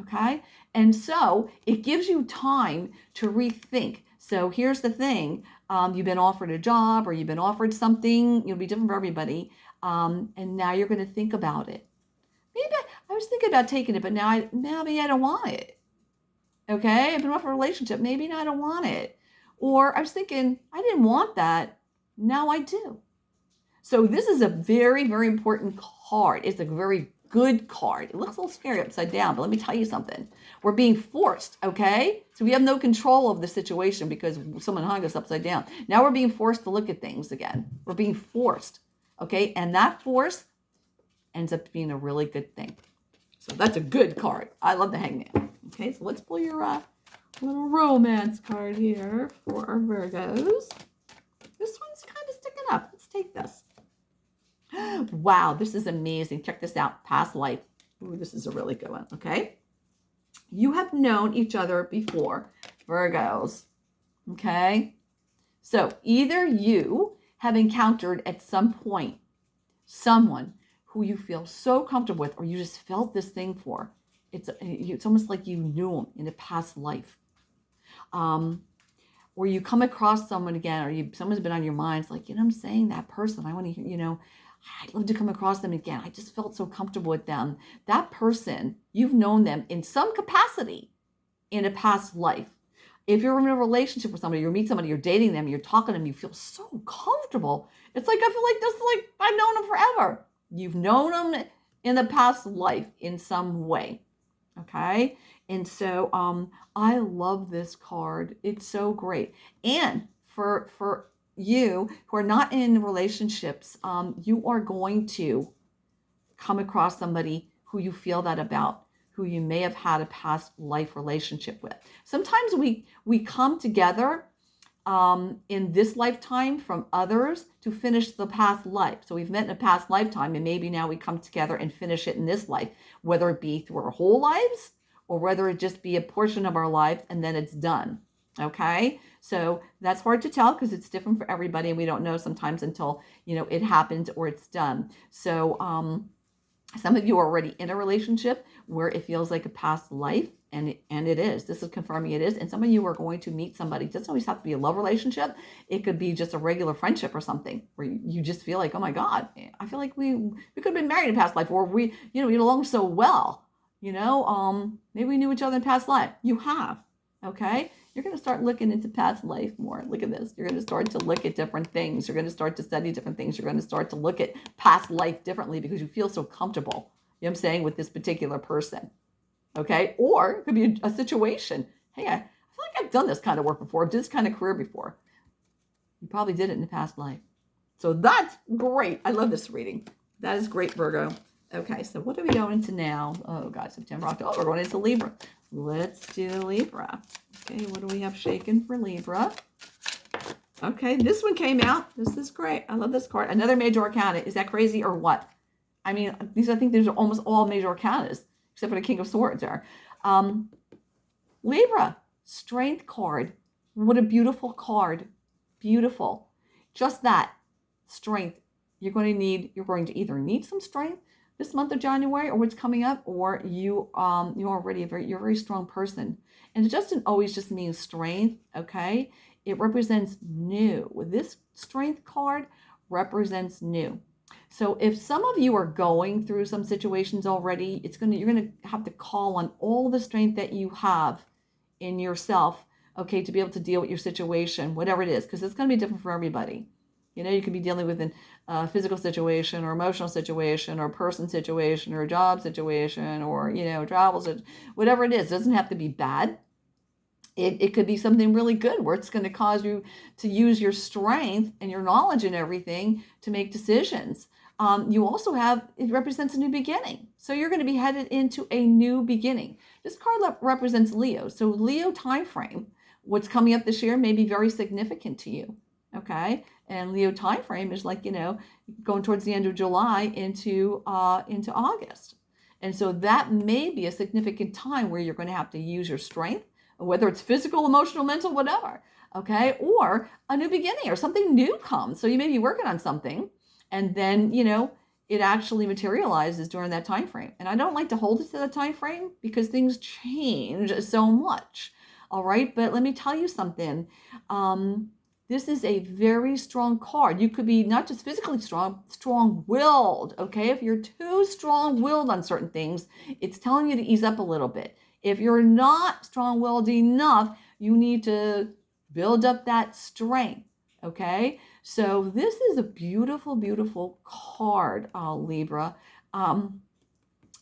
Okay? And so it gives you time to rethink. So here's the thing. You've been offered a job, or you've been offered something. It'll be different for everybody. And now you're going to think about it. Maybe I was thinking about taking it, but now maybe I don't want it. Okay? I've been offered a relationship. Maybe now I don't want it. Or I was thinking, I didn't want that. Now I do. So this is a very, very important card. It's a very good card. It looks a little scary upside down, but let me tell you something. We're being forced, okay? So we have no control of the situation because someone hung us upside down. Now we're being forced to look at things again. We're being forced, okay? And that force ends up being a really good thing. So that's a good card. I love the Hangman. Okay, so let's pull your little romance card here for our Virgos. This one's kind of sticking up. Let's take this. Wow, this is amazing. Check this out. Past life. Ooh, this is a really good one, okay? You have known each other before, Virgos, okay? So either you have encountered at some point someone who you feel so comfortable with, or you just felt this thing for. It's almost like you knew them in a past life. Or you come across someone again, or someone's been on your mind. It's like, I'm saying that person. I want to, I'd love to come across them again. I just felt so comfortable with them. That person, you've known them in some capacity in a past life. If you're in a relationship with somebody, you meet somebody, you're dating them, you're talking to them, you feel so comfortable. It's like, I feel like this is like, I've known them forever. You've known them in the past life in some way. Okay. And so I love this card. It's so great. And for you who are not in relationships, you are going to come across somebody who you feel that about, who you may have had a past life relationship with. Sometimes we come together in this lifetime from others to finish the past life. So we've met in a past lifetime, and maybe now we come together and finish it in this life, whether it be through our whole lives or whether it just be a portion of our life and then it's done. Okay, so that's hard to tell because it's different for everybody, and we don't know sometimes until it happens or it's done. So some of you are already in a relationship where it feels like a past life, and it is. This is confirming it is. And some of you are going to meet somebody. It doesn't always have to be a love relationship. It could be just a regular friendship or something where you just feel like, oh my God, I feel like we could have been married in a past life, or we get along so well. Maybe we knew each other in past life. You have, okay? You're going to start looking into past life more. Look at this. You're going to start to look at different things. You're going to start to study different things. You're going to start to look at past life differently because you feel so comfortable, you know what I'm saying, with this particular person, okay? Or it could be a situation. Hey, I feel like I've done this kind of work before. I've done this kind of career before. You probably did it in a past life. So that's great. I love this reading. That is great, Virgo. Okay, so what are we going into now? Oh, God, September, October. We're going into Libra. Let's do Libra. Okay, what do we have shaken for Libra? Okay, this one came out. This is great. I love this card. Another major arcana. Is that crazy or what? I mean, I think these are almost all major arcanas, except for the King of Swords there. Libra, Strength card. What a beautiful card. Beautiful. Just that, strength. You're going to either need some strength, this month of January or what's coming up, or you're already you're a very strong person. And it doesn't always just mean strength, okay? It represents new. This strength card represents new. So if some of you are going through some situations already, you're gonna have to call on all the strength that you have in yourself, okay, to be able to deal with your situation, whatever it is, because it's going to be different for everybody. You could be dealing with a physical situation or emotional situation or person situation or a job situation or, travel, whatever it is. It doesn't have to be bad. It could be something really good where it's going to cause you to use your strength and your knowledge and everything to make decisions. You also it represents a new beginning. So you're going to be headed into a new beginning. This card represents Leo. So Leo time frame, what's coming up this year may be very significant to you. Okay. And Leo time frame is like, going towards the end of July into August. And so that may be a significant time where you're going to have to use your strength, whether it's physical, emotional, mental, whatever. Okay. Or a new beginning or something new comes. So you may be working on something, and then, it actually materializes during that time frame. And I don't like to hold it to that time frame because things change so much. All right. But let me tell you something. This is a very strong card. You could be not just physically strong-willed. Okay. If you're too strong-willed on certain things, it's telling you to ease up a little bit. If you're not strong-willed enough, you need to build up that strength. Okay. So this is a beautiful, beautiful card, Libra.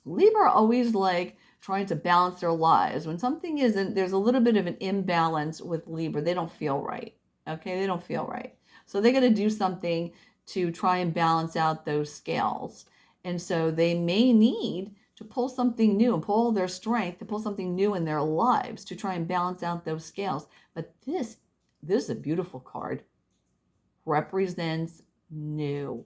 Libra always like trying to balance their lives. When something isn't, there's a little bit of an imbalance with Libra. They don't feel right. Okay, they don't feel right. So they got to do something to try and balance out those scales. And so they may need to pull something new and pull their strength to pull something new in their lives to try and balance out those scales. But this is a beautiful card. Represents new.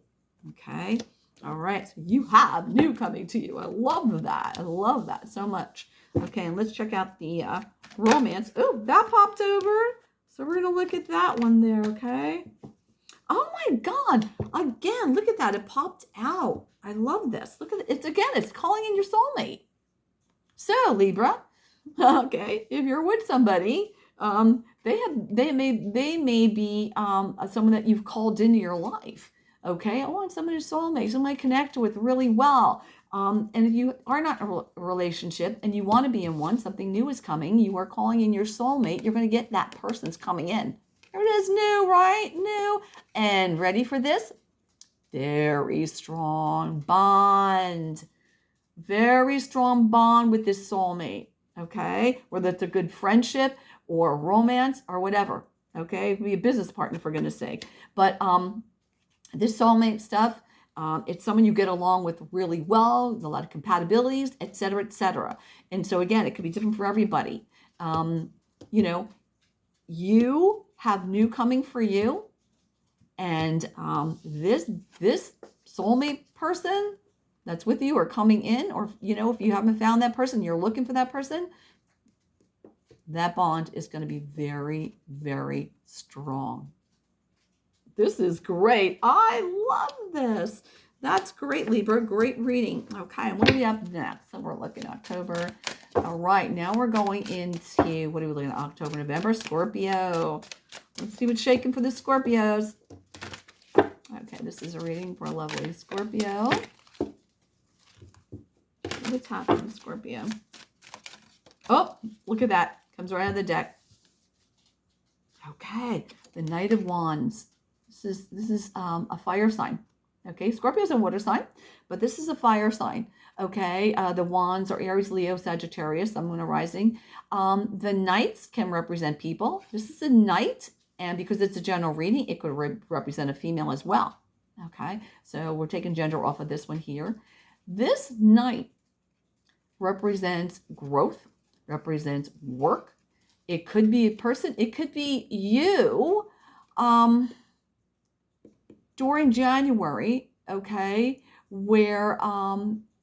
Okay. All right. So you have new coming to you. I love that. I love that so much. Okay. And let's check out the romance. Oh, that popped over. So we're going to look at that one there. Okay. Oh my God. Again, look at that. It popped out. I love this. Look at it. It's calling in your soulmate. So Libra, okay, if you're with somebody, they may be someone that you've called into your life. Okay, I want someone who's soulmate, someone I connect with really well. And if you are not in a relationship and you want to be in one, something new is coming. You are calling in your soulmate. You're going to get that person's coming in. There it is, new, right? New. And ready for this? Very strong bond. Very strong bond with this soulmate. Okay, whether it's a good friendship or romance or whatever. Okay, it could be a business partner for goodness sake. But this soulmate stuff, it's someone you get along with really well, a lot of compatibilities, etc., etc. And so again, it could be different for everybody. You have new coming for you, and this soulmate person that's with you or coming in, or if you haven't found that person, you're looking for that person, that bond is going to be very, very strong. This is great. I love this. That's great, Libra. Great reading. Okay, and what do we have next? So we're looking at October. All right, now we're going into, what are we looking at? October, November, Scorpio. Let's see what's shaking for the Scorpios. Okay, this is a reading for a lovely Scorpio. What's happening, Scorpio? Oh, look at that. Comes right out of the deck. Okay, the Knight of Wands. This is a fire sign. Okay, Scorpio is a water sign, but this is a fire sign. Okay, the wands are Aries, Leo, Sagittarius, Sun, Moon, Rising. The knights can represent people. This is a knight, and because it's a general reading, it could represent a female as well. Okay, so we're taking gender off of this one here. This knight represents growth, represents work. It could be a person. It could be you. During January, okay, where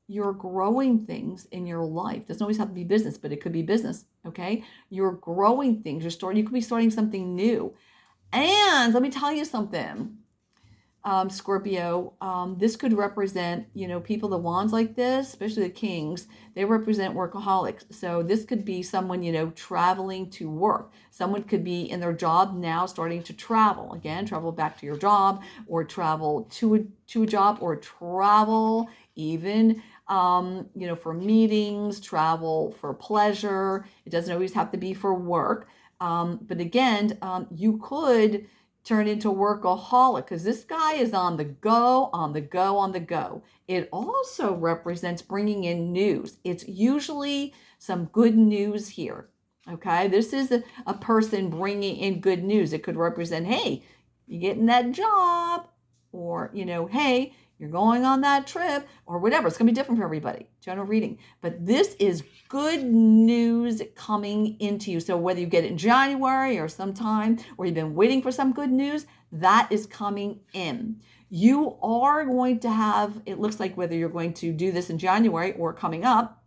you're growing things in your life. Doesn't always have to be business, but it could be business, okay? You're growing things. You could be starting something new. And let me tell you something. Scorpio, this could represent, people, the wands like this, especially the kings, they represent workaholics. So this could be someone, traveling to work. Someone could be in their job now starting to travel. Again, travel back to your job, or travel to a job, or travel even, for meetings, travel for pleasure. It doesn't always have to be for work. But again, you could turn into a workaholic, because this guy is on the go, on the go, on the go. It also represents bringing in news. It's usually some good news here. Okay, this is a person bringing in good news. It could represent, hey, you're getting that job, or, hey, you're going on that trip, or whatever. It's going to be different for everybody. General reading. But this is good news coming into you. So whether you get it in January or sometime, or you've been waiting for some good news, that is coming in. You are going to have, it looks like, whether you're going to do this in January or coming up,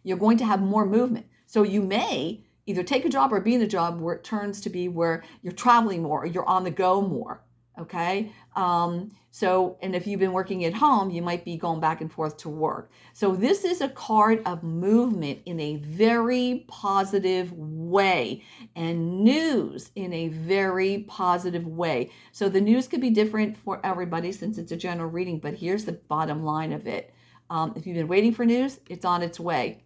you're going to have more movement. So you may either take a job or be in a job where it turns to be where you're traveling more, or you're on the go more. Okay. And if you've been working at home, you might be going back and forth to work. So this is a card of movement in a very positive way, and news in a very positive way. So the news could be different for everybody since it's a general reading, but here's the bottom line of it. If you've been waiting for news, it's on its way.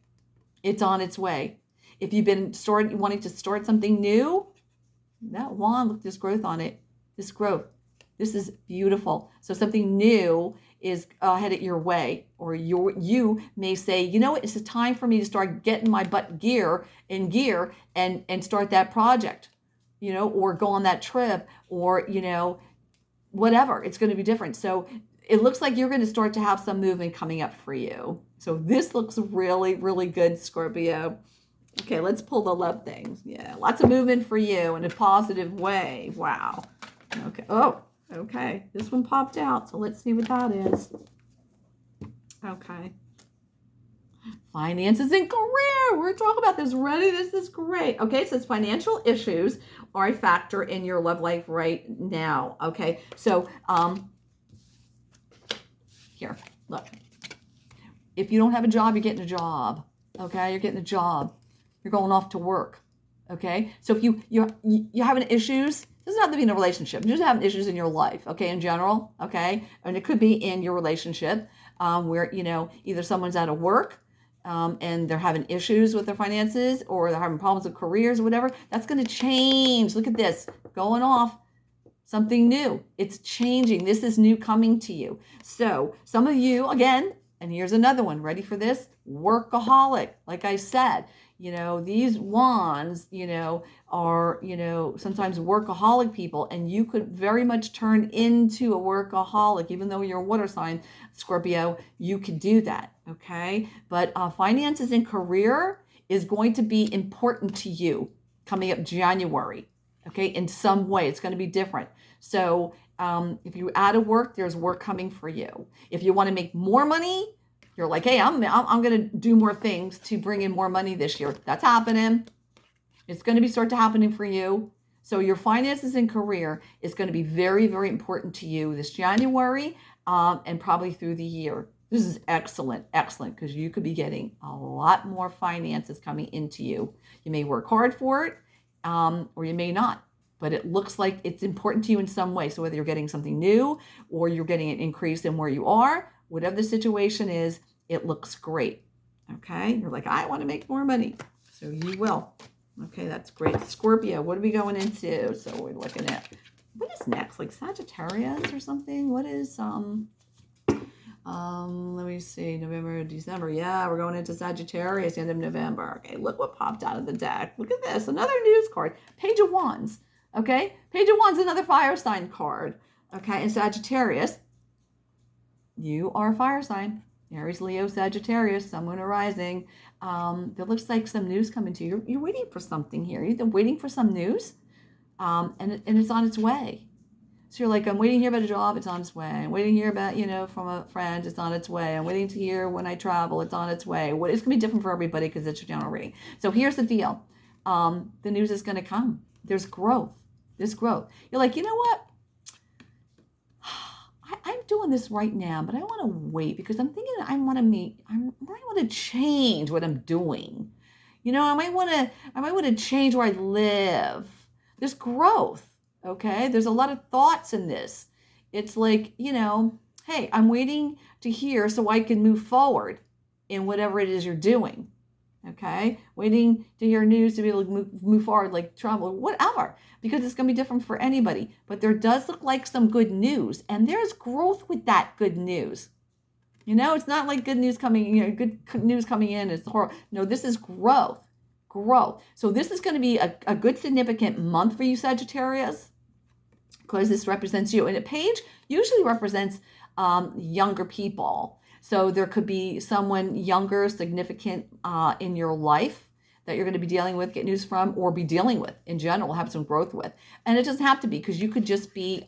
It's on its way. If you've been wanting to start something new, that wand, look, there's growth on it. This growth. This is beautiful. So something new is headed your way, or you may say, you know what, it's a time for me to start getting my butt in gear and start that project, or go on that trip, or, whatever. It's going to be different. So it looks like you're going to start to have some movement coming up for you. So this looks really, really good, Scorpio. Okay, let's pull the love things. Yeah, lots of movement for you in a positive way. Wow. Okay. Oh, okay. This one popped out, so let's see what that is. Okay. Finances and career. We're talking about this already. This is great. Okay, it says financial issues are a factor in your love life right now. Okay, so here, look. If you don't have a job, you're getting a job. Okay, you're getting a job. You're going off to work. Okay, so if you're having issues, it doesn't have to be in a relationship. You're just having issues in your life. Okay, in general. Okay, and it could be in your relationship where either someone's out of work and they're having issues with their finances, or they're having problems with careers or whatever. That's going to change. Look at this, going off. Something new. It's changing. This is new coming to you. So some of you, again, and here's another one. Ready for this? Workaholic. Like I said, these wands, are, sometimes workaholic people, and you could very much turn into a workaholic. Even though you're a water sign, Scorpio, you could do that. Okay. But finances and career is going to be important to you coming up January. Okay. In some way, it's going to be different. So if you're out of work, there's work coming for you. If you want to make more money, you're like, hey, I'm going to do more things to bring in more money this year. That's happening. It's going to be start to happening for you. So your finances and career is going to be very, very important to you this January and probably through the year. This is excellent, excellent, because you could be getting a lot more finances coming into you. You may work hard for it or you may not. But it looks like it's important to you in some way. So whether you're getting something new or you're getting an increase in where you are, whatever the situation is, it looks great. Okay, you're like, I want to make more money. So you will. Okay, that's great. Scorpio, what are we going into? So we're looking at, what is next? Like Sagittarius or something? What is, let me see, November, December. Yeah, we're going into Sagittarius, end of November. Okay, look what popped out of the deck. Look at this, another news card. Page of Wands. Okay, Page of Wands, another fire sign card. Okay, and Sagittarius, you are a fire sign. Aries, Leo, Sagittarius, Sun, Moon, or Rising. There looks like some news coming to you. You're waiting for something here. You're either waiting for some news, and it's on its way. So you're like, I'm waiting here about a job, it's on its way. I'm waiting here about, from a friend, it's on its way. I'm waiting to hear when I travel, it's on its way. It's going to be different for everybody because it's a general reading. So here's the deal. The news is going to come. There's growth. There's growth. You're like, you know what? doing this right now, but I want to wait because I'm thinking I want to change what I'm doing. You know, I might want to change where I live. There's growth, okay? There's a lot of thoughts in this. It's like, you know, hey, I'm waiting to hear so I can move forward in whatever it is you're doing. Okay, waiting to hear news to be able to move forward, like Trump or whatever, because it's going to be different for anybody. But there does look like some good news, and there's growth with that good news. You know, it's not like good news coming, you know, good news coming in is horrible. No, this is growth. So this is going to be a good significant month for you, Sagittarius, because this represents you. And a page usually represents younger people. So there could be someone younger, significant in your life that you're going to be dealing with, get news from, or be dealing with in general, have some growth with. And it doesn't have to be, because you could just be,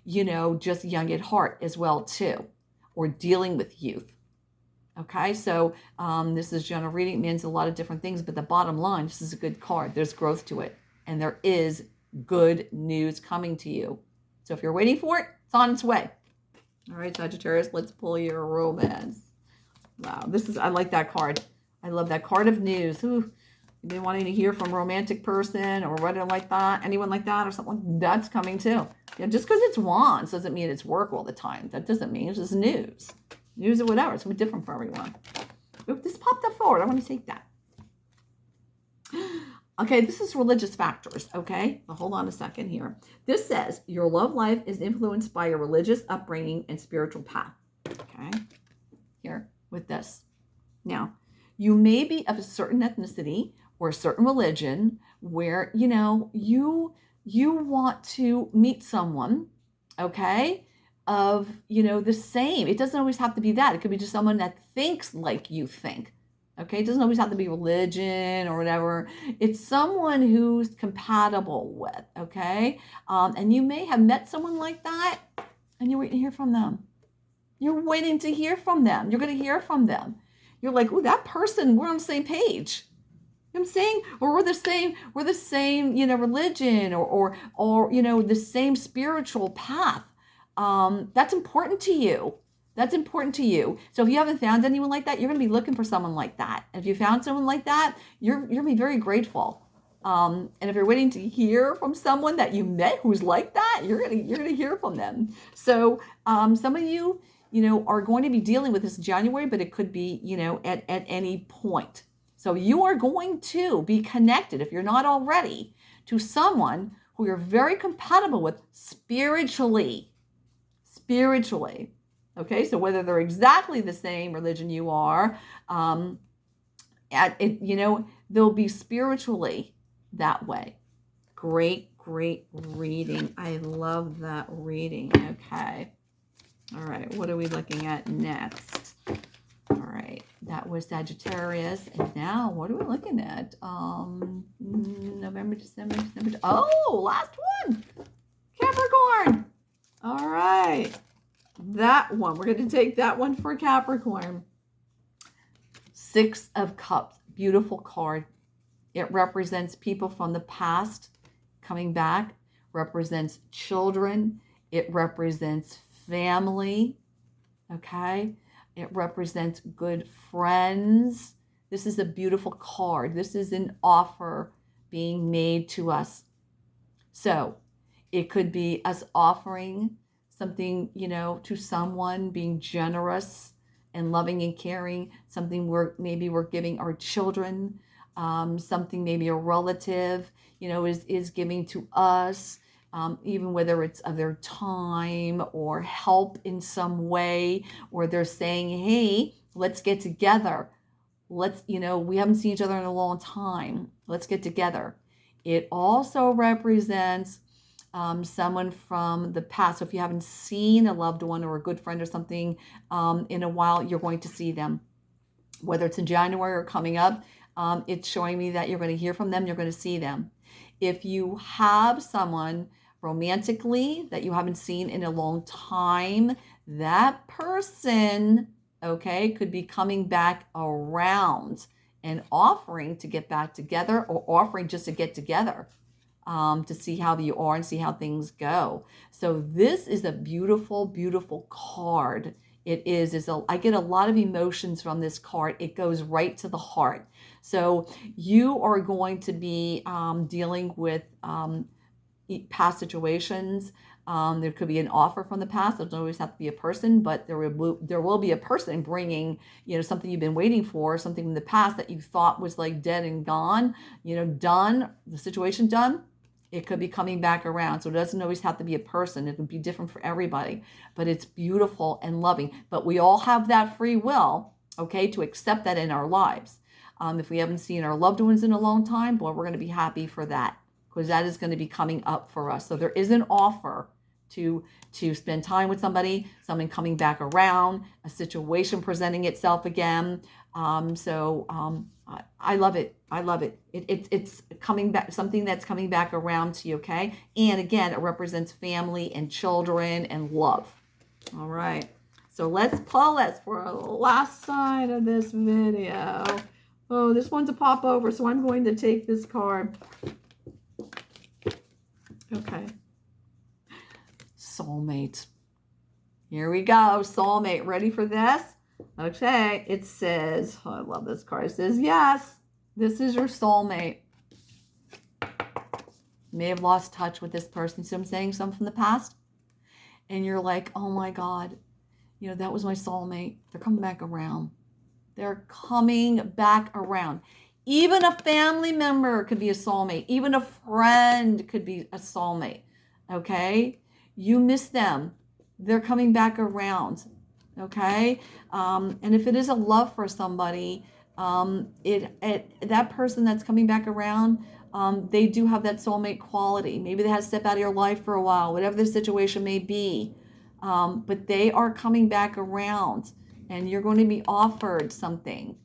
you know, just young at heart as well too, or dealing with youth. Okay, so this is general reading. It means a lot of different things, but the bottom line, this is a good card. There's growth to it, and there is good news coming to you. So if you're waiting for it, it's on its way. All right, Sagittarius, let's pull your romance. Wow, I like that card. I love that card of news. Ooh, you've been wanting to hear from a romantic person or whatever like that, anyone like that or something, that's coming too. Yeah, just because it's wands doesn't mean it's work all the time. That doesn't mean it's just news. News or whatever. It's going to be different for everyone. Oop, this popped up forward. I want to take that. Okay, this is religious factors, okay? Well, hold on a second here. This says your love life is influenced by your religious upbringing and spiritual path, okay? Here with this. Now, you may be of a certain ethnicity or a certain religion where, you know, you want to meet someone, okay, of, you know, the same. It doesn't always have to be that. It could be just someone that thinks like you think. Okay, it doesn't always have to be religion or whatever. It's someone who's compatible with, okay? And you may have met someone like that, and you're waiting to hear from them. You're waiting to hear from them. You're going to hear from them. You're like, oh, that person, we're on the same page. You know what I'm saying? Or we're the same, you know, religion or you know, the same spiritual path. That's important to you. That's important to you. So if you haven't found anyone like that, you're going to be looking for someone like that. And if you found someone like that, you're going to be very grateful. And if you're waiting to hear from someone that you met who's like that, you're going to hear from them. So some of you, you know, are going to be dealing with this in January, but it could be, you know, at any point. So you are going to be connected, if you're not already, to someone who you're very compatible with spiritually. Okay, so whether they're exactly the same religion you are, you know, they'll be spiritually that way. Great reading. I love that reading. Okay. All right, what are we looking at next? All right, that was Sagittarius. And now what are we looking at? November, December. Oh, last one. Capricorn. All right. That one, we're going to take that one for Capricorn. 6 of Cups, beautiful card. It represents people from the past coming back, represents children. It represents family, okay? It represents good friends. This is a beautiful card. This is an offer being made to us. So it could be us offering something, you know, to someone, being generous and loving and caring, something maybe we're giving our children, something maybe a relative, you know, is giving to us, even whether it's of their time or help in some way, or they're saying, hey, let's get together. Let's, you know, we haven't seen each other in a long time. Let's get together. It also represents someone from the past. So if you haven't seen a loved one or a good friend or something in a while, you're going to see them. Whether it's in January or coming up, it's showing me that you're going to hear from them, you're going to see them. If you have someone romantically that you haven't seen in a long time, that person, okay, could be coming back around and offering to get back together or offering just to get together. to see how you are and see how things go. So this is a beautiful, beautiful card. It is I get a lot of emotions from this card. It goes right to the heart. So you are going to be dealing with past situations. There could be an offer from the past. It doesn't always have to be a person, but there will be a person bringing, something you've been waiting for, something in the past that you thought was like dead and gone, done, the situation done. It could be coming back around. So it doesn't always have to be a person. It can be different for everybody, but it's beautiful and loving. But we all have that free will, okay, to accept that in our lives. If we haven't seen our loved ones in a long time, well, we're going to be happy for that, because that is going to be coming up for us. So there is an offer to spend time with somebody, someone coming back around, a situation presenting itself again. I love it. I love it. It's coming back, something that's coming back around to you, okay? And again, it represents family and children and love. All right. So let's pull this for the last side of this video. Oh, this one's a pop over, so I'm going to take this card. Okay. Soulmate. Here we go. Soulmate. Ready for this? Okay. It says, oh, I love this card. It says, yes, this is your soulmate. You may have lost touch with this person. See what I'm saying? Something from the past. And you're like, oh my God, that was my soulmate. They're coming back around. They're coming back around. Even a family member could be a soulmate. Even a friend could be a soulmate. Okay? You miss them. They're coming back around. Okay? And if it is a love for somebody, that person that's coming back around, they do have that soulmate quality. Maybe they had to step out of your life for a while, whatever the situation may be. But they are coming back around, and you're going to be offered something.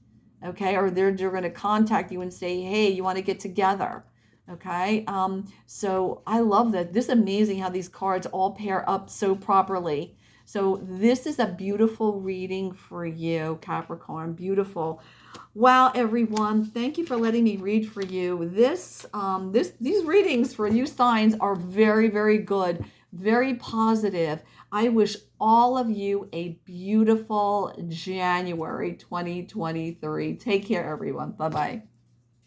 Okay, or they're going to contact you and say, hey, you want to get together? Okay, so I love that. This is amazing how these cards all pair up so properly. So this is a beautiful reading for you, Capricorn. Beautiful. Wow, everyone. Thank you for letting me read for you. These readings for you signs are very, very good, very positive. I wish all of you a beautiful January 2023. Take care, everyone. Bye-bye.